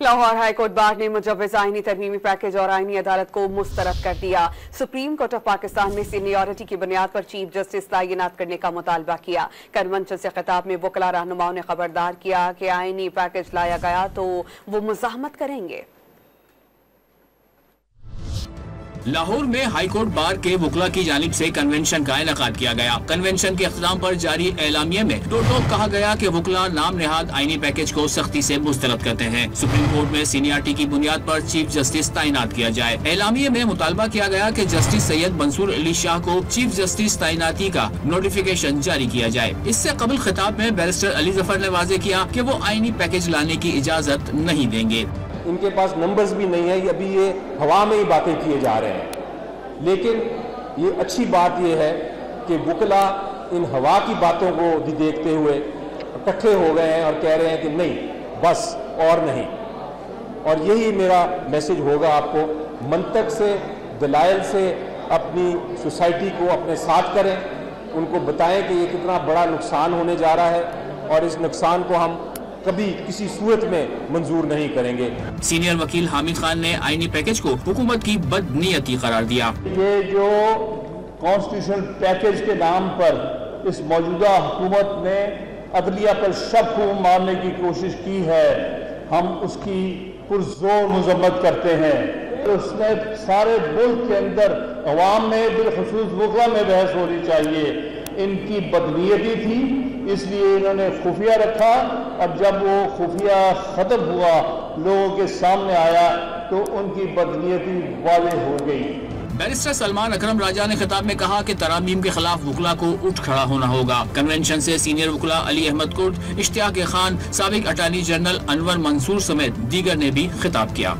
Lahore high court bar ने मुजव्वज़ आईनी तरमीमी package और आईनी अदालत को मुस्तरद कर दिया। सुप्रीम कोर्ट ऑफ पाकिस्तान में सीनियरिटी की बुनियाद पर चीफ जस्टिस तैनात करने का मुतालबा किया। कन्वेंशन से खिताब में वकला रहनुमाओं ने खबरदार किया कि आईनी पैकेज लाया गया तो वो मुज़ाहमत करेंगे। लाहौर में हाई कोर्ट बार के वकला की जानिब से कन्वेंशन का इनेकाद किया गया। कन्वेंशन के इख्तिताम पर जारी एलामिया में दो टोक कहा गया कि वकला नाम नेहाद आईनी पैकेज को सख्ती से मुस्तरद करते हैं। सुप्रीम कोर्ट में सीनियरिटी की बुनियाद पर चीफ जस्टिस तैनात किया जाए। एलामिया में मुतालबा किया गया कि जस्टिस सैयद मंसूर अली शाह को चीफ जस्टिस तैनाती का नोटिफिकेशन जारी किया जाए। इससे कबल खिताब में बैरिस्टर अली जफर ने वाज़ेह किया कि वो आईनी पैकेज लाने की इजाजत नहीं देंगे। इनके पास नंबर्स भी नहीं है, अभी ये हवा में ही बातें किए जा रहे हैं। लेकिन ये अच्छी बात ये है कि वकला इन हवा की बातों को भी देखते हुए इकट्ठे हो गए हैं और कह रहे हैं कि नहीं, बस और नहीं। और यही मेरा मैसेज होगा आपको, मंतक से, दलाइल से अपनी सोसाइटी को अपने साथ करें, उनको बताएं कि ये कितना बड़ा नुकसान होने जा रहा है और इस नुकसान को हम कभी किसी सूरत में मंजूर नहीं करेंगे। सीनियर वकील हामिद खान ने आईनी पैकेज को हुकूमत की बदनीयती करार दिया। ये जो कॉन्स्टिट्यूशनल पैकेज के नाम पर इस मौजूदा हुकूमत ने अदलिया पर शक को मारने की कोशिश की है, हम उसकी पुरजोर मजम्मत करते हैं। उसने सारे मुल्क के अंदर अवाम में, बिलखुसूस वकला में बहस होनी चाहिए। इनकी बदनीयती थी, इसलिए इन्होंने खुफिया रखा। अब जब वो खुफिया खत्म हुआ, लोगों के सामने आया, तो उनकी बदनीयती वाज़ेह हो गई। बैरिस्टर सलमान अकरम राजा ने खिताब में कहा कि तरामीम के खिलाफ वकला को उठ खड़ा होना होगा। कन्वेंशन से सीनियर वकला अली अहमद कुर्द, इश्तियाक खान, साबिक अटॉर्नी जनरल अनवर मंसूर समेत दीगर ने भी खिताब किया।